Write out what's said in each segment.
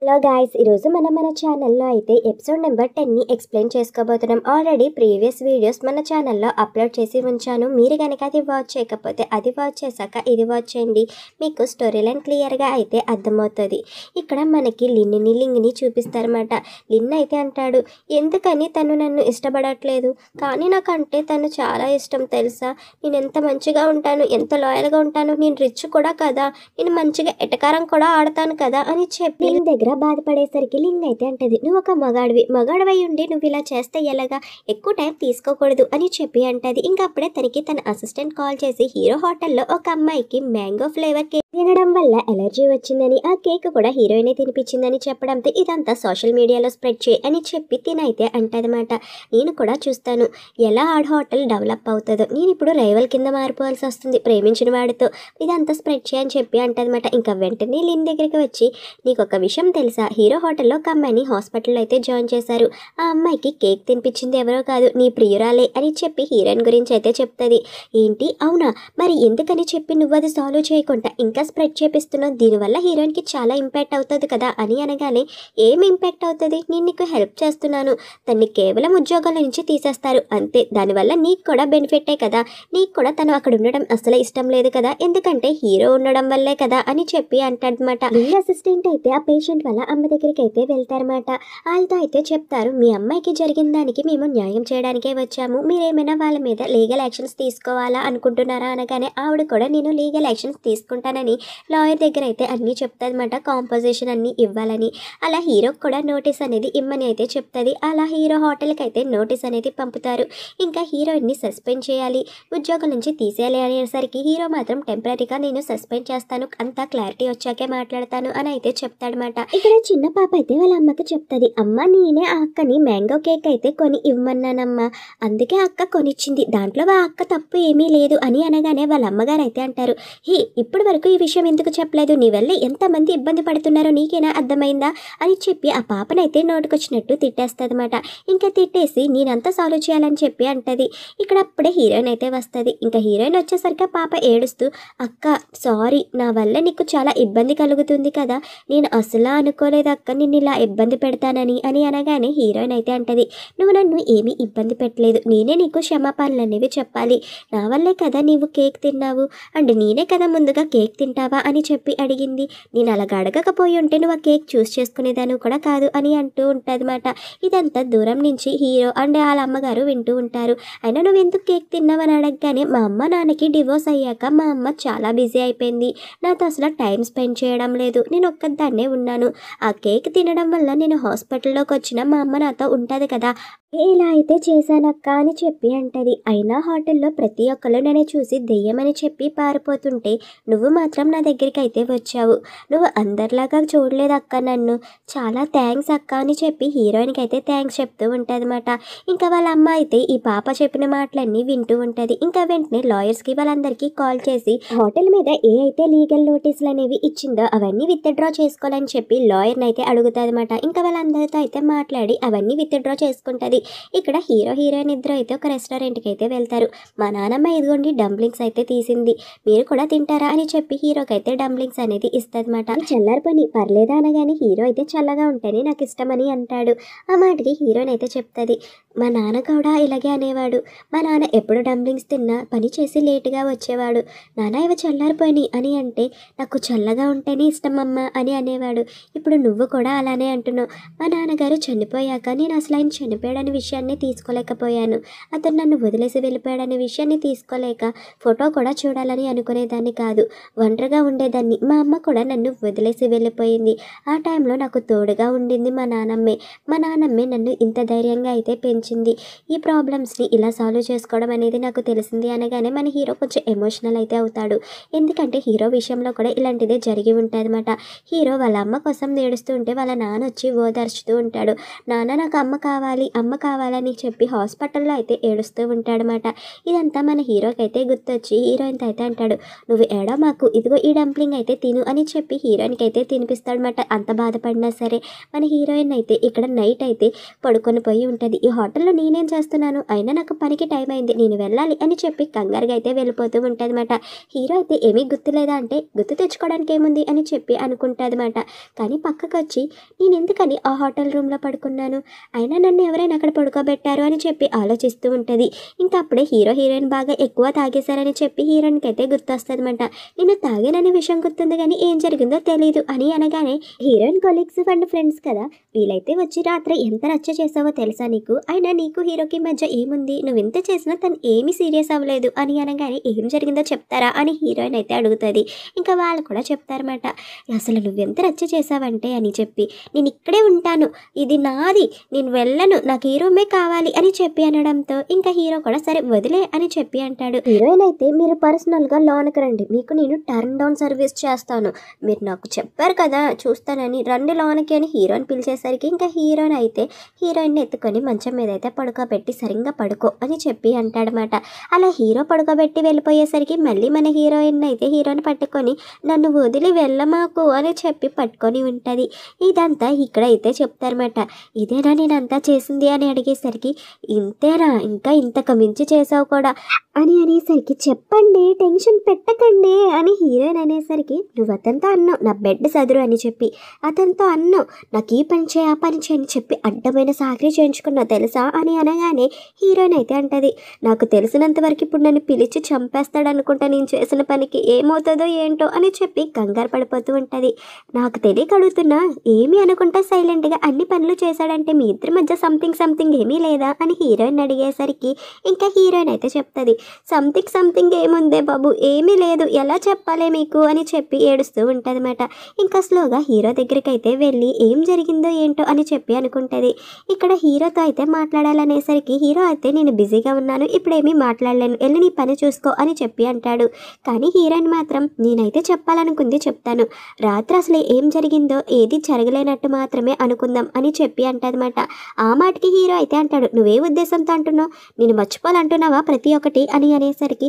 Hello guys, ఈరోజు మన ఛానల్లో అయితే ఎపిసోడ్ నెంబర్ 10ని ఎక్స్ప్లెయిన్ చేసుకోబోతున్నాం. ఆల్రెడీ ప్రీవియస్ వీడియోస్ మన ఛానల్లో అప్లోడ్ చేసి ఉంచాను. మీరు కనుక అది వాచ్ చేయకపోతే అది వాచ్ చేశాక ఇది వాచ్ చేయండి. మీకు స్టోరీ లైన్ క్లియర్గా అయితే అర్థమవుతుంది. ఇక్కడ మనకి లింగ్ని చూపిస్తారన్నమాట. లిన్ అయితే అంటాడు, ఎందుకని తను నన్ను ఇష్టపడట్లేదు, కానీ నాకంటే తను చాలా ఇష్టం తెలుసా. నేను ఎంత మంచిగా ఉంటాను, ఎంత లాయల్గా ఉంటాను, నేను రిచ్ కూడా కదా, నేను మంచిగా ఎటకారం కూడా ఆడతాను కదా అని చెప్పి దగ్గర బాధపడేసరికి లింగ్ అయితే అంటది, నువ్వు ఒక మగాడివై ఉండి నువ్వు ఇలా చేస్తే ఎలాగా, ఎక్కువ టైం తీసుకోకూడదు అని చెప్పి అంటది. ఇంకప్పుడే తనకి తన అసిస్టెంట్ కాల్ చేసి హీరో హోటల్లో ఒక అమ్మాయికి మ్యాంగో ఫ్లేవర్ కేక్ తినడం వల్ల ఎలర్జీ వచ్చిందని, ఆ కేక్ కూడా హీరోయినే తినిపించిందని చెప్పడంతో ఇదంతా సోషల్ మీడియాలో స్ప్రెడ్ చేయి అని చెప్పి తినైతే అంటదన్నమాట. నేను కూడా చూస్తాను ఎలా ఆ హోటల్ డెవలప్ అవుతుందో, నేను ఇప్పుడు రైవల్ కింద మారిపోవాల్సి వస్తుంది ప్రేమించిన వాడితో, ఇదంతా స్ప్రెడ్ చేయని చెప్పి అంటదన్నమాట. ఇంకా వెంటనే లిన్ దగ్గరికి వచ్చి, నీకు ఒక విషయం తెలుసా, హీరో హోటల్లో ఒక అమ్మాయిని హాస్పిటల్లో అయితే జాయిన్ చేశారు, ఆ అమ్మాయికి కేక్ తినిపించింది ఎవరో కాదు నీ ప్రియురాలే అని చెప్పి హీరోయిన్ గురించి అయితే చెప్తుంది. ఏంటి అవునా, మరి ఎందుకని చెప్పి నువ్వు అది సాల్వ్ చేయకుండా ఇంకా స్ప్రెడ్ చేపిస్తున్నావు, దీనివల్ల హీరోయిన్కి చాలా ఇంపాక్ట్ అవుతుంది కదా అని అనగానే, ఏం ఇంపాక్ట్ అవుతుంది, నేను నీకు హెల్ప్ చేస్తున్నాను, తన్ని కేవలం ఉద్యోగాల నుంచి తీసేస్తారు అంతే, దానివల్ల నీకు కూడా బెనిఫిటే కదా, నీకు కూడా తను అక్కడ ఉండడం అసలు ఇష్టం లేదు కదా, ఎందుకంటే హీరో ఉండడం వల్లే కదా అని చెప్పి అంటాడనమాట. లింగ్ అసిస్టెంట్ అయితే ఆ పేషెంట్ వాళ్ళ అమ్మ దగ్గరికి అయితే వెళ్తారన్నమాట. వాళ్ళతో అయితే చెప్తారు, మీ అమ్మాయికి జరిగిన దానికి మేము న్యాయం చేయడానికే వచ్చాము, మీరేమైనా వాళ్ళ మీద లీగల్ యాక్షన్స్ తీసుకోవాలా అనుకుంటున్నారా అనగానే, ఆవిడ కూడా నేను లీగల్ యాక్షన్స్ తీసుకుంటానని లాయర్ దగ్గర అయితే అన్నీ చెప్తాదన్నమాట, కాంపోజిషన్ అన్నీ ఇవ్వాలని. అలా హీరోకి కూడా నోటీస్ అనేది ఇమ్మని అయితే చెప్తుంది. అలా హీరో హోటల్కి అయితే నోటీస్ అనేది పంపుతారు. ఇంకా హీరోయిన్ని సస్పెండ్ చేయాలి, ఉద్యోగం నుంచి తీసేయాలి అనేసరికి హీరో మాత్రం టెంపరీగా నేను సస్పెండ్ చేస్తాను, అంతా క్లారిటీ వచ్చాకే మాట్లాడతాను అని అయితే చెప్తాడనమాట. ఇక్కడ చిన్న పాప అయితే వాళ్ళ అమ్మకి చెప్తుంది, అమ్మ నేనే ఆ అక్కని మ్యాంగో కేక్ అయితే కొని ఇవ్వమన్నానమ్మా, అందుకే అక్క కొనిచ్చింది, దాంట్లో ఆ అక్క తప్పు ఏమీ లేదు అని అనగానే వాళ్ళ అమ్మగారు అయితే అంటారు, హే ఇప్పటి వరకు ఈ విషయం ఎందుకు చెప్పలేదు, నీ వల్ల ఎంతమంది ఇబ్బంది పడుతున్నారో నీకేనా అర్థమైందా అని చెప్పి ఆ పాపనైతే నోటుకొచ్చినట్టు తిట్టేస్తుందన్నమాట. ఇంకా తిట్టేసి నేనంతా సాల్వ్ చేయాలని చెప్పి అంటది. ఇక్కడ అప్పుడే హీరోయిన్ అయితే వస్తుంది. ఇంకా హీరోయిన్ వచ్చేసరికి ఆ పాప ఏడుస్తూ, అక్క సారీ, నా వల్ల నీకు చాలా ఇబ్బంది కలుగుతుంది కదా, నేను అసలు అనుకోలేదు అక్క నిన్ను ఇలా ఇబ్బంది పెడతానని అని అనగానే హీరోయిన్ అయితే అంటది, నువ్వు నన్ను ఏమీ ఇబ్బంది పెట్టలేదు, నేనే నీకు క్షమాపణలు అనేవి చెప్పాలి, నా వల్లే కదా నీవు కేక్ తిన్నావు, అండ్ నేనే కదా ముందుగా కేక్ తింటావా అని చెప్పి అడిగింది, నేను అలాగ అడగకపోయి ఉంటే నువ్వు ఆ కేక్ చూస్ చేసుకునేదాన్ని కూడా కాదు అని అంటూ ఉంటుందన్నమాట. ఇదంతా దూరం నుంచి హీరో అండ్ వాళ్ళ అమ్మగారు వింటూ ఉంటారు. అయినా నువ్వు ఎందుకు కేక్ తిన్నావని అడగగానే, మా అమ్మ నాన్నకి డివోర్స్ అయ్యాక మా అమ్మ చాలా బిజీ అయిపోయింది, నాతో అసలు టైం స్పెండ్ చేయడం లేదు, నేను ఒక్కదాన్నే ఉన్నాను, ఆ కేక్ తినడం వల్ల నేను హాస్పిటల్లోకి వచ్చిన మా అమ్మ నాతో ఉంటుంది కదా, ఇలా అయితే చేశానక్క అని చెప్పి అంటది. అయినా హోటల్లో ప్రతి ఒక్కరు నన్ను చూసి దెయ్యమని చెప్పి పారిపోతుంటే నువ్వు మాత్రం నా దగ్గరికి అయితే వచ్చావు, నువ్వు అందరిలాగా చూడలేదు అక్క నన్ను, చాలా థ్యాంక్స్ అక్క అని చెప్పి హీరోయిన్కి అయితే థ్యాంక్స్ చెప్తూ ఉంటుందన్నమాట. ఇంకా వాళ్ళ అమ్మ అయితే ఈ పాప చెప్పిన మాటలన్నీ వింటూ ఉంటుంది. ఇంకా వెంటనే లాయర్స్కి వాళ్ళందరికీ కాల్ చేసి హోటల్ మీద ఏ అయితే లీగల్ నోటీసులు అనేవి ఇచ్చిందో అవన్నీ విత్డ్రా చేసుకోవాలని చెప్పి లాయర్ని అయితే అడుగుతుంది అనమాట. ఇంకా వాళ్ళందరితో అయితే మాట్లాడి అవన్నీ విత్డ్రా చేసుకుంటుంది. ఇక్కడ హీరో హీరోయిన్ ఇద్దరు అయితే ఒక రెస్టారెంట్కి అయితే వెళ్తారు. మా నాన్నమ్మ ఇదిగోండి డంప్లింగ్స్ అయితే తీసింది, మీరు కూడా తింటారా అని చెప్పి హీరోకి అయితే డంప్లింగ్స్ అనేది ఇస్తుందన్నమాట. చల్లారి పని పర్లేదా అనగానే హీరో అయితే చల్లగా ఉంటేనే నాకు ఇష్టమని అంటాడు. ఆ మాటకి హీరోయిన్ అయితే చెప్తుంది, మా నాన్న కూడా ఇలాగే అనేవాడు, మా నాన్న ఎప్పుడు డంప్లింగ్స్ తిన్నా పని చేసి లేటుగా వచ్చేవాడు, నాన్న ఇవి చల్లారిపోయినాయి అని అంటే నాకు చల్లగా ఉంటేనే ఇష్టమమ్మా అని అనేవాడు, ఇప్పుడు నువ్వు కూడా అలానే అంటున్నావు, మా నాన్నగారు చనిపోయాక నేను అసలు ఆయన చనిపోయాడనే విషయాన్ని తీసుకోలేకపోయాను, అతను నన్ను వదిలేసి వెళ్ళిపోయాడనే విషయాన్ని తీసుకోలేక ఫోటో కూడా చూడాలని అనుకునేదాన్ని కాదు, ఒంటరిగా ఉండేదాన్ని, మా అమ్మ కూడా నన్ను వదిలేసి వెళ్ళిపోయింది, ఆ టైంలో నాకు తోడుగా ఉండింది మా నాన్నమ్మే నన్ను ఇంత ధైర్యంగా అయితే పెంచింది, ఈ ప్రాబ్లమ్స్ని ఇలా సాల్వ్ చేసుకోవడం అనేది నాకు తెలిసింది అనగానే మన హీరో కొంచెం ఎమోషనల్ అయితే అవుతాడు. ఎందుకంటే హీరో విషయంలో కూడా ఇలాంటిదే జరిగి ఉంటుంది అనమాట. హీరో వాళ్ళ అమ్మ కోసం ఏడుస్తూ ఉంటే వాళ్ళ నాన్న వచ్చి ఓదార్చుతూ ఉంటాడు, నాన్న నాకు అమ్మ కావాలి, అమ్మ కావాలని చెప్పి హాస్పిటల్లో అయితే ఏడుస్తూ ఉంటాడనమాట. ఇదంతా మన హీరోకి అయితే గుర్తొచ్చి హీరోయిన్తో అయితే అంటాడు, నువ్వు ఏడా మాకు ఇదిగో ఈ డంప్లింగ్ అయితే తిను అని చెప్పి హీరోయిన్కి అయితే తినిపిస్తాడనమాట. అంత బాధపడినా సరే మన హీరోయిన్ అయితే ఇక్కడ నైట్ అయితే పడుకొని పోయి ఉంటుంది. ఈ హోటల్లో నేనేం చేస్తున్నాను, అయినా నాకు పనికి టైం అయింది, నేను వెళ్ళాలి అని చెప్పి కంగారుగా అయితే వెళ్ళిపోతూ ఉంటుంది అనమాట. హీరో అయితే ఏమీ గుర్తులేదా అంటే గుర్తు తెచ్చుకోవడానికి ఏముంది అని చెప్పి అనుకుంటుంది అనమాట. కానీ పక్కకు వచ్చి నేను ఎందుకని ఆ హోటల్ రూమ్లో పడుకున్నాను, అయినా నన్ను ఎవరైనా అక్కడ పడుకోబెట్టారు అని చెప్పి ఆలోచిస్తూ ఉంటుంది. ఇంకా అప్పుడే హీరోయిన్ బాగా ఎక్కువ తాగేశారని చెప్పి హీరోయిన్కి అయితే గుర్తొస్తుంది అనమాట. నేను తాగాననే విషయం గుర్తుంది కానీ ఏం జరిగిందో తెలియదు అని అనగానే హీరోయిన్ కొలీగ్స్ అండ్ ఫ్రెండ్స్ కదా, వీలైతే వచ్చి రాత్రి ఎంత రచ్చ చేసావో తెలుసా నీకు, అయినా నీకు హీరోకి మధ్య ఏముంది, నువ్వు ఎంత చేసినా తను ఏమీ సీరియస్ అవ్వలేదు అని అనగానే ఏం జరిగిందో చెప్తారా అని హీరోయిన్ అయితే అడుగుతుంది. ఇంకా వాళ్ళు కూడా చెప్తారన్నమాట. అసలు నువ్వెంత రచ్చ చేసావంటే అని చెప్పి నేను ఇక్కడే ఉంటాను, ఇది నాది, నేను వెళ్ళను, నాకు ఈ రూమే కావాలి అని చెప్పి అనడంతో ఇంకా హీరో కూడా సరే వదిలే అని చెప్పి అంటాడు. హీరోయిన్ అయితే మీరు పర్సనల్గా లోనికి రండి, మీకు నేను టర్న్ డౌన్ సర్వీస్ చేస్తాను, మీరు నాకు చెప్పారు కదా చూస్తానని, రండి లోనికి అని హీరోయిన్ పిలిచేసరికి ఇంకా హీరోయిన్ అయితే హీరోయిన్ ఎత్తుకొని మంచం మీద అయితే పడుకోబెట్టి సరిగ్గా పడుకో అని చెప్పి అంటాడనమాట. అలా హీరో పడుకోబెట్టి వెళ్ళిపోయేసరికి మళ్ళీ మన హీరోయిన్ అయితే హీరోని పట్టుకొని నన్ను వదిలి వెళ్ళమాకు అని చెప్పి పట్టుకొని ఉంటుంది. ఇదంతా ఇక్కడ అయితే చెప్తారన్నమాట. ఇదేనా నేనంతా చేసింది అని అడిగేసరికి ఇంతేనా, ఇంకా ఇంతకు మించి చేసావు కూడా అని అనేసరికి చెప్పండి టెన్షన్ పెట్టకండి అని హీరోయిన్ అనేసరికి నువ్వు అతనితో అన్నావు నా బెడ్ సదురు అని చెప్పి, అతనితో అన్నావు నాకు ఈ పని చేయ ఆ పని చేయని చెప్పి అడ్డమైన సాకరీ చేయించుకున్నావు తెలుసా అని అనగానే హీరోయిన్ అయితే అంటది, నాకు తెలిసినంత వరకు ఇప్పుడు నన్ను పిలిచి చంపేస్తాడు అనుకుంటా, నేను చేసిన పనికి ఏమవుతుందో ఏంటో అని చెప్పి కంగారు పడిపోతూ ఉంటుంది. నాకు తెలియక అడుగుతున్నా, ఏమీ అనుకుంటా సైలెంట్గా అన్ని పనులు చేశాడంటే మీ ఇద్దరి మధ్య సంథింగ్ ఏమీ లేదా అని హీరోయిన్ అడిగేసరికి ఇంకా హీరోయిన్ అయితే చెప్తుంది, సంథింగ్ ఏముందే బాబు, ఏమీ లేదు, ఎలా చెప్పాలే మీకు అని చెప్పి ఏడుస్తూ ఉంటుంది అనమాట. ఇంకా స్లోగా హీరో దగ్గరికి అయితే వెళ్ళి ఏం జరిగిందో ఏంటో అని చెప్పి అనుకుంటుంది. ఇక్కడ హీరోతో అయితే మాట్లాడాలనేసరికి హీరో అయితే నేను బిజీగా ఉన్నాను, ఇప్పుడేమీ మాట్లాడలేను, వెళ్ళి నీ పని చూసుకో అని చెప్పి అంటాడు. కానీ హీరోయిన్ మాత్రం నేనైతే చెప్పాలనుకుంది చెప్తాను, రాత్రి అసలు ఏం జరిగిందో ఏది జరగలేనట్టు మాత్రమే అనుకుందాం అని చెప్పి అంటదన్నమాట. ఆ మాటకి హీరో అయితే అంటాడు, నువ్వే ఉద్దేశంతో అంటున్నావు, నేను మర్చిపోవాలంటున్నావా ప్రతి ఒక్కటి అని అనేసరికి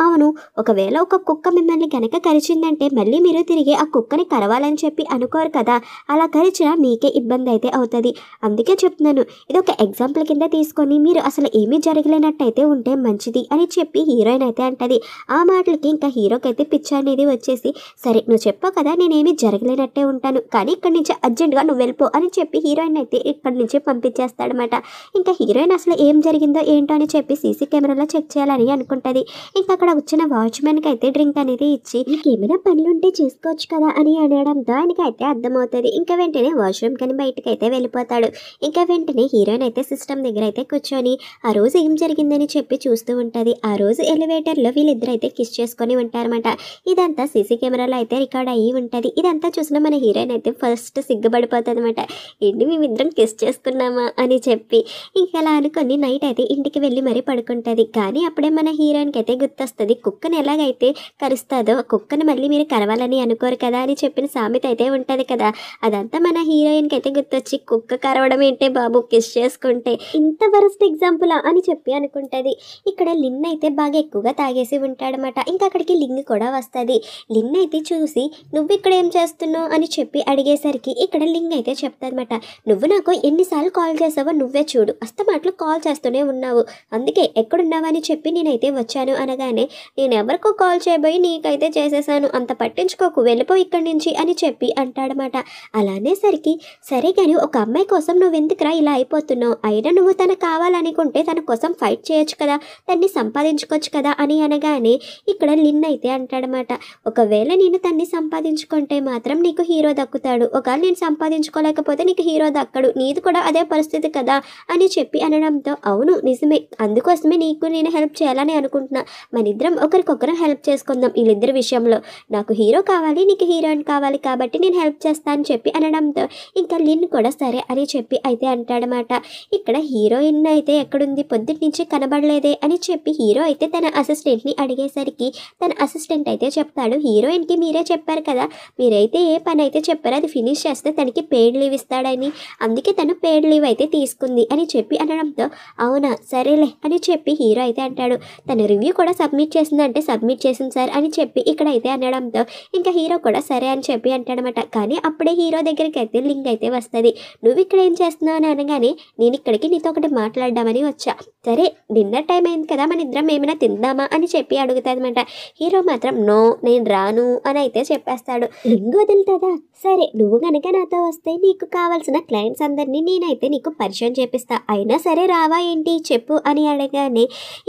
అవును, ఒకవేళ ఒక కుక్క మిమ్మల్ని కనుక కరిచిందంటే మళ్ళీ మీరు తిరిగి ఆ కుక్కని కరవాలని చెప్పి అనుకోరు కదా, అలా కరిచినా మీకే ఇబ్బంది అయితే అవుతుంది, అందుకే చెప్తున్నాను, ఇది ఒక ఎగ్జాంపుల్ కింద తీసుకొని మీరు అసలు ఏమీ జరగలేనట్టయితే ఉంటే మంచిది అని చెప్పి హీరోయిన్ అయితే అంటది. ఆ మాటలకి ఇంకా హీరోకి అయితే పిచ్చి అనేది వచ్చేసి సరే నువ్వు చెప్పావు కదా నేనేమీ జరగలేనట్టే ఉంటాను, కానీ ఇక్కడి నుంచి అర్జెంటుగా నువ్వు వెళ్ళిపో అని చెప్పి హీరోయిన్ అయితే ఇక్కడి నుంచి పంపించేస్తాడనమాట. ఇంకా హీరోయిన్ అసలు ఏం జరిగిందో ఏంటో అని చెప్పి సీసీ కెమెరాలో చెక్ చేయాలని అనుకుంటుంది. ఇంకా అక్కడ వచ్చిన వాచ్మెన్కి అయితే డ్రింక్ అనేది ఇచ్చి నీకేమైనా పనులుంటే చేసుకోవచ్చు కదా అని అనడంతో ఆయనకి అయితే అర్థమవుతుంది. ఇంకా వెంటనే వాష్రూమ్ కానీ బయటకు అయితే వెళ్ళిపోతాడు. ఇంకా వెంటనే హీరోయిన్ అయితే సిస్టమ్ దగ్గర అయితే కూర్చొని ఆ రోజు ఏం జరిగిందని చెప్పి చూస్తూ ఉంటుంది. ఆ రోజు ఎలివేటర్లో వీళ్ళిద్దరు అయితే కిస్ చేసుకొని ఉంటారన్నమాట. ఇదంతా సీసీ కెమెరాలో అయితే రికార్డ్ అయ్యి ఉంటుంది. ఇదంతా చూసిన మన హీరోయిన్ అయితే ఫస్ట్ సిగ్గుపడిపోతుంది అనమాట. ఏంటి మేమిద్దరం కిస్ చేసుకున్నామా అని చెప్పి ఇంకా అలా అనుకొని నైట్ అయితే ఇంటికి వెళ్ళి మరీ పడుకుంటుంది. కానీ అప్పుడే మన హీరోయిన్కి అయితే గుర్తొస్తుంది, కుక్కను ఎలాగైతే కరుస్తుందో కుక్కను మళ్ళీ మీరు కరవాలని అనుకోరు కదా అని చెప్పిన సామెత అయితే ఉంటుంది కదా, అదంతా మన హీరోయిన్కి అయితే గుర్తొచ్చి కుక్క కరవడం ఏంటే బాబు కిస్ చేసుకుంటే, ఇంత వరస్ట్ ఎగ్జాంపుల్ అని చెప్పి అనుకుంటుంది. ఇక్కడ లిన్ అయితే బాగా ఎక్కువగా తాగేసి ఉంటాడనమాట. ఇంకా అక్కడికి లింగ్ కూడా వస్తుంది. లిన్ అయితే చూసి నువ్వు ఇక్కడ ఏం చేస్తున్నావు అని చెప్పి అడిగేసరికి ఇక్కడ లింగ్ అయితే చెప్తాదనమాట, నువ్వు నాకు ఎన్నిసార్లు కాల్ చేసావో నువ్వే చూడు, అస్తమాట్లు కాల్ చేస్తూనే ఉన్నావు, అందుకే ఎక్కడున్నావు అని చెప్పి నేనైతే వచ్చాను అనగానే నేను ఎవరికో కాల్ చేయబోయి నీకైతే చేసేసాను, అంత పట్టించుకోకు, వెళ్ళిపో ఇక్కడి నుంచి అని చెప్పి అంటాడనమాట. అలానేసరికి సరే కానీ ఒక అమ్మాయి కోసం నువ్వు ఎందుకురా ఇలా అయిపోతున్నావు, అయినా నువ్వు తను కావాలనుకుంటే తన కోసం ఫైట్ చేయొచ్చు కదా, తన్ని సంపాదించుకోవచ్చు కదా అని అనగానే ఇక్కడ లిన్ అయితే అంటాడనమాట, ఒకవేళ నేను తన్ని సంపాదించుకుంటే మాత్రం నీకు హీరో దక్కుతాడు, ఒకవేళ నేను సంపాదించుకోలేకపోతే నీకు హీరో దక్కడు, నీది కూడా అదే పరిస్థితి కదా అని చెప్పి అనడంతో అవును నిజమే, అందుకోసమే నీకు నేను హెల్ప్ చేయాలని అనుకుంటున్నా, మన ఇద్దరం ఒకరికొకరు హెల్ప్ చేసుకుందాం వీళ్ళిద్దరి విషయంలో, నాకు హీరో కావాలి నీకు హీరోయిన్ కావాలి కాబట్టి నేను హెల్ప్ చేస్తా అని చెప్పి అనడంతో ఇంకా లిన్ కూడా సరే అని చెప్పి అయితే అంటాడనమాట. ఇక్కడ హీరోయిన్ అయితే ఎక్కడుంది పొద్దుటి నుంచి కనబడలేదే అని చెప్పి హీరో అయితే తన అసిస్టెంట్ని అడిగేసరికి తన అసిస్టెంట్ అయితే చెప్తాడు, హీరోయిన్కి మీరే చెప్పారు కదా, మీరైతే ఏ పని అయితే చెప్పారో అది ఫినిష్ చేస్తే తనకి పెయిడ్ లీవ్ ఇస్తాడని, అందుకే తను పెయిడ్ లీవ్ అయితే తీసుకుంది అని చెప్పి అనడంతో అవునా సరేలే అని చెప్పి హీరో అయితే అంటాడు. తన రివ్యూ కూడా సబ్మిట్ చేసిందంటే సబ్మిట్ చేసింది సార్ అని చెప్పి ఇక్కడైతే అనడంతో ఇంకా హీరో కూడా సరే అని చెప్పి అంటాడనమాట. కానీ అప్పుడే హీరో దగ్గరికి అయితే లింక్ అయితే వస్తుంది. నువ్వు ఇక్కడ ఏం చేస్తున్నావు అని అనగానే నేను ఇక్కడికి నీతో ఒకటి మాట్లాడదామని వచ్చా. సరే డిన్నర్ టైం అయింది కదా మన ఇద్దరం ఏమైనా తిందామా అని చెప్పి అడుగుతాదనమాట. హీరో మాత్రం నో నేను రాను అని అయితే చెప్పేస్తాడు. లింక్ వదులుతుందా? సరే నువ్వు కనుక నాతో వస్తే నీకు కావాల్సిన క్లయింట్స్ అందరినీ నేనైతే నీకు పరిచయం చేపిస్తా, అయినా సరే రావా ఏంటి చెప్పు అని అడగానే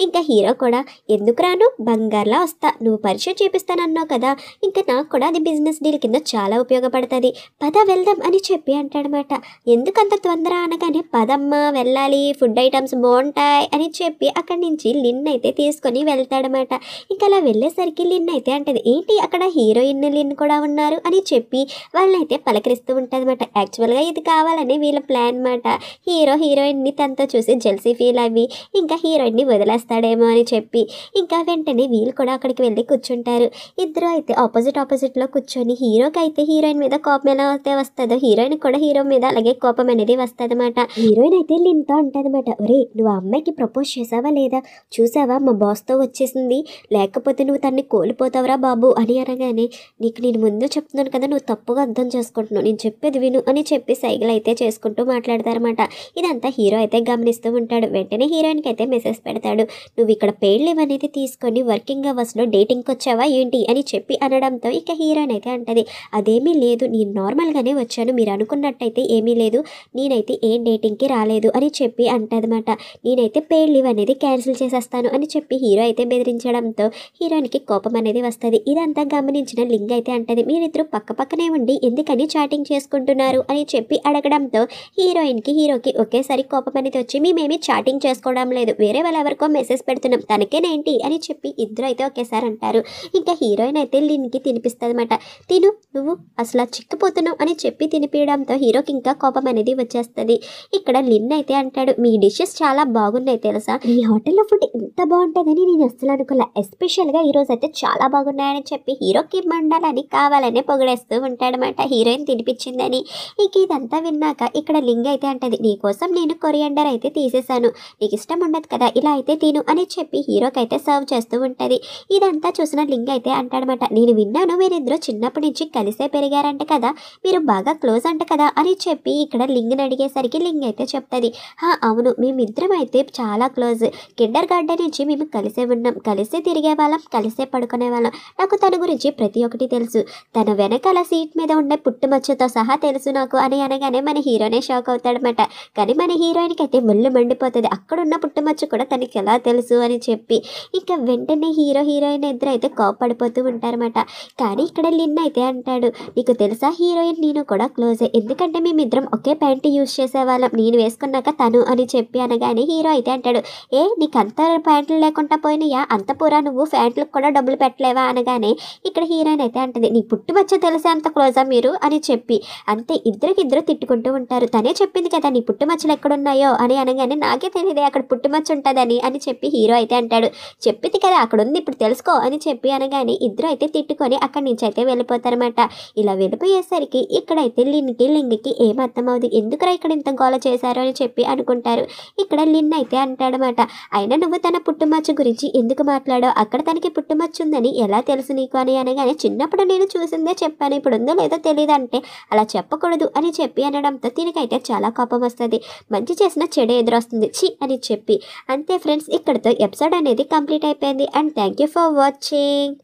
ఇంకా హీరో కూడా ఎందుకు రాను, బంగారులా వస్తా, నువ్వు పరిచయం చేపిస్తానన్నావు కదా, ఇంకా నాకు కూడా అది బిజినెస్ డీల్ కింద చాలా ఉపయోగపడుతుంది, పద వెళ్దాం అని చెప్పి అంటాడనమాట. ఎందుకంత తొందర అనగానే పదమ్మ వెళ్ళాలి, ఫుడ్ ఐటమ్స్ బాగుంటాయి అని చెప్పి అక్కడి నుంచి లిన్ అయితే తీసుకొని వెళ్తాడనమాట. ఇంకా అలా వెళ్ళేసరికి లిన్ అయితే అంటది ఏంటి అక్కడ హీరోయిన్ లిన్ కూడా ఉన్నారు అని చెప్పి వాళ్ళనైతే పలకరిస్తూ ఉంటుందన్నమాట. యాక్చువల్గా ఇది కావాలని వీళ్ళ ప్లాన్ అనమాట. హీరోయిన్ని తనతో చూసి జెల్సీ ఫీల్ అవి ఇంకా హీరోయిన్ని వదిలేస్తాడేమో అని చెప్పి ఇంకా వెంటనే వీళ్ళు కూడా అక్కడికి వెళ్ళి కూర్చుంటారు. ఇద్దరు అయితే ఆపోజిట్లో కూర్చొని హీరోకి అయితే హీరోయిన్ మీద కోపం ఎలా అయితే వస్తుందో హీరోయిన్ కూడా హీరో మీద అలాగే కోపం అనేది వస్తుంది అనమాట. హీరోయిన్ అయితే లిన్తో అంటదన్నమాట, ఒరే నువ్వు ఆ అమ్మాయికి ప్రపోజ్ చేసావా లేదా, చూసావా మా బాస్తో వచ్చేసింది, లేకపోతే నువ్వు తన్ని కోల్పోతావురా బాబు అని అనగానే నీకు నేను ముందు చెప్తున్నాను కదా నువ్వు తప్పుగా అర్థం చేసుకుంటున్నావు, నేను చెప్పేది విను అని చెప్పి సైకిల్ అయితే చేసుకుంటూ మాట్లాడతారన్నమాట. ఇదంతా హీరో అయితే గమనిస్తూ ఉంటాడు. వెంటనే హీరోయిన్కి అయితే మెసేజ్ పెడతాడు, నువ్వు ఇక్కడ పెయిడ్ లీవ్ అనేది తీసుకొని వర్కింగ్ అవర్స్లో డేటింగ్కి వచ్చావా ఏంటి అని చెప్పి అనడంతో ఇక హీరోయిన్ అయితే అంటది అదేమీ లేదు, నేను నార్మల్గానే వచ్చాను, మీరు అనుకున్నట్టయితే ఏమీ లేదు, నేనైతే ఏం డేటింగ్కి రాలేదు అని చెప్పి అంటదన్నమాట. నేనైతే పెయిడ్ లీవ్ అనేది క్యాన్సిల్ చేసేస్తాను అని చెప్పి హీరో అయితే బెదిరించడంతో హీరోయిన్కి కోపం అనేది వస్తుంది. ఇదంతా గమనించిన లింగ్ అయితే అంటది మీరిద్దరు పక్కనే ఉండి ఎందుకని చాటింగ్ చేసుకుంటున్నారు అని చెప్పి అడగడంతో హీరోకి ఒకేసారి కోపం అనేది వచ్చి మేమేమి చాటింగ్ చేసుకోవడం లేదు, వేరే వాళ్ళు ఎవరికో మెసేజ్ పెడుతున్నాం తనకేనేంటి అని చెప్పి ఇద్దరు అయితే ఒకేసారి అంటారు. ఇంకా హీరోయిన్ అయితే లిన్కి తినిపిస్తుంది అనమాట. తిను నువ్వు అసలు చిక్కిపోతున్నావు అని చెప్పి తినిపించడంతో హీరోకి ఇంకా కోపం అనేది వచ్చేస్తుంది. ఇక్కడ లిన్ అయితే అంటాడు మీ డిషెస్ చాలా బాగున్నాయి తెలుసా, ఈ హోటల్లో ఫుడ్ ఇంత బాగుంటుందని నేను అసలు అనుకోలే, ఎస్పెషల్గా ఈరోజు అయితే చాలా బాగున్నాయని చెప్పి హీరోకి మండాలని కావాలనే పొగడేస్తూ ఉంటాడనమాట హీరోయిన్ తినిపించిందని. ఇక ఇదంతా విన్నాక ఇక్కడ లింగ్ అయితే అంటది నీకోసం నేను కొరియాండర్ అయితే తీసేశాను, నీకు ఇష్టం ఉండదు కదా ఇలా అయితే తిను అని చెప్పి హీరోకి అయితే సర్వ్ చేస్తూ ఉంటుంది. ఇదంతా చూసిన లింగ్ అయితే అంటాడనమాట నేను విన్నాను మీరిద్దరు చిన్నప్పటి నుంచి కలిసే పెరిగారంట కదా, మీరు బాగా క్లోజ్ అంట కదా అని చెప్పి ఇక్కడ లింగ్ని అడిగేసరికి లింగ్ అయితే చెప్తుంది అవును మేమిద్దరం అయితే చాలా క్లోజ్, కిండర్ గార్డెన్ నుంచి మేము కలిసే ఉన్నాం, కలిసే తిరిగే వాళ్ళం, కలిసే పడుకునే వాళ్ళం, నాకు తన గురించి ప్రతి ఒక్కటి తెలుసు, తన వెనకాల సీట్ మీద ఉండే పుట్టుమచ్చతో సహా తెలుసు నాకు అని అనగానే మన హీరోనే షాక్ అవుతాడనమాట. కానీ మన హీరోయిన్కి అయితే ఒళ్ళు మండిపోతుంది, అక్కడున్న పుట్టుమచ్చ కూడా తనకి ఎలా తెలుసు అని చెప్పి. ఇంకా వెంటనే హీరోయిన్ ఇద్దరు అయితే కోపడిపోతూ ఉంటారన్నమాట. కానీ ఇక్కడ లిన్ అయితే అంటాడు నీకు తెలుసా హీరోయిన్ నేను కూడా క్లోజే, ఎందుకంటే మేమిద్దరం ఒకే ప్యాంటు యూజ్ చేసేవాళ్ళం, నేను వేసుకున్నాక తను అని చెప్పి అనగానే హీరో అయితే అంటాడు నీకు అంత ప్యాంట్లు లేకుండా పోయినాయా, అంత పూరా నువ్వు ప్యాంట్లకు కూడా డబ్బులు పెట్టలేవా అనగానే ఇక్కడ హీరోయిన్ అయితే అంటది నీ పుట్టుమచ్చ తెలిసే అంత క్లోజా మీరు అని చెప్పి. అంతే ఇద్దరు తిట్టుకుంటూ ఉంటారు. తనే చెప్పింది కదా నీ పుట్టుమచ్చలు ఎక్కడున్నాయో అని అనగానే నాకే తెలియదే అక్కడ పుట్టుమచ్చ ఉంటుందని అని చెప్పి హీరో అయితే అంటాడు చెప్పింది కదా అక్కడ ఉంది ఇప్పుడు తెలుసుకో అని చెప్పి అనగానే ఇద్దరు అయితే తిట్టుకొని అక్కడి నుంచి అయితే వెళ్ళిపోతారన్నమాట. ఇలా వెళ్ళిపోయేసరికి ఇక్కడైతే లింగ్కి ఏం అర్థమవుతుంది, ఎందుకురా ఇక్కడ ఇంత గోల చేశారు అని చెప్పి అనుకుంటారు. ఇక్కడ లిన్ అయితే అంటాడనమాట అయినా నువ్వు తన పుట్టుమచ్చ గురించి ఎందుకు మాట్లాడావు, అక్కడ తనకి పుట్టుమచ్చ ఉందని ఎలా తెలుసు నీకు అని అనగానే చిన్నప్పుడు నేను చూసిందే చెప్పాను, ఇప్పుడు ఉందో లేదో తెలియదు అంటే అలా చెప్పకూడదు అని చెప్పి అనడంతో దీనికైతే చాలా కోపం వస్తుంది, మంచి చేసిన చెడు ఎదురొస్తుంది చి అని చెప్పి. అంతే ఫ్రెండ్స్ ఇక్కడితో ఎపిసోడ్ అనేది కంప్లీట్ అయిపోయింది. And thank you for watching.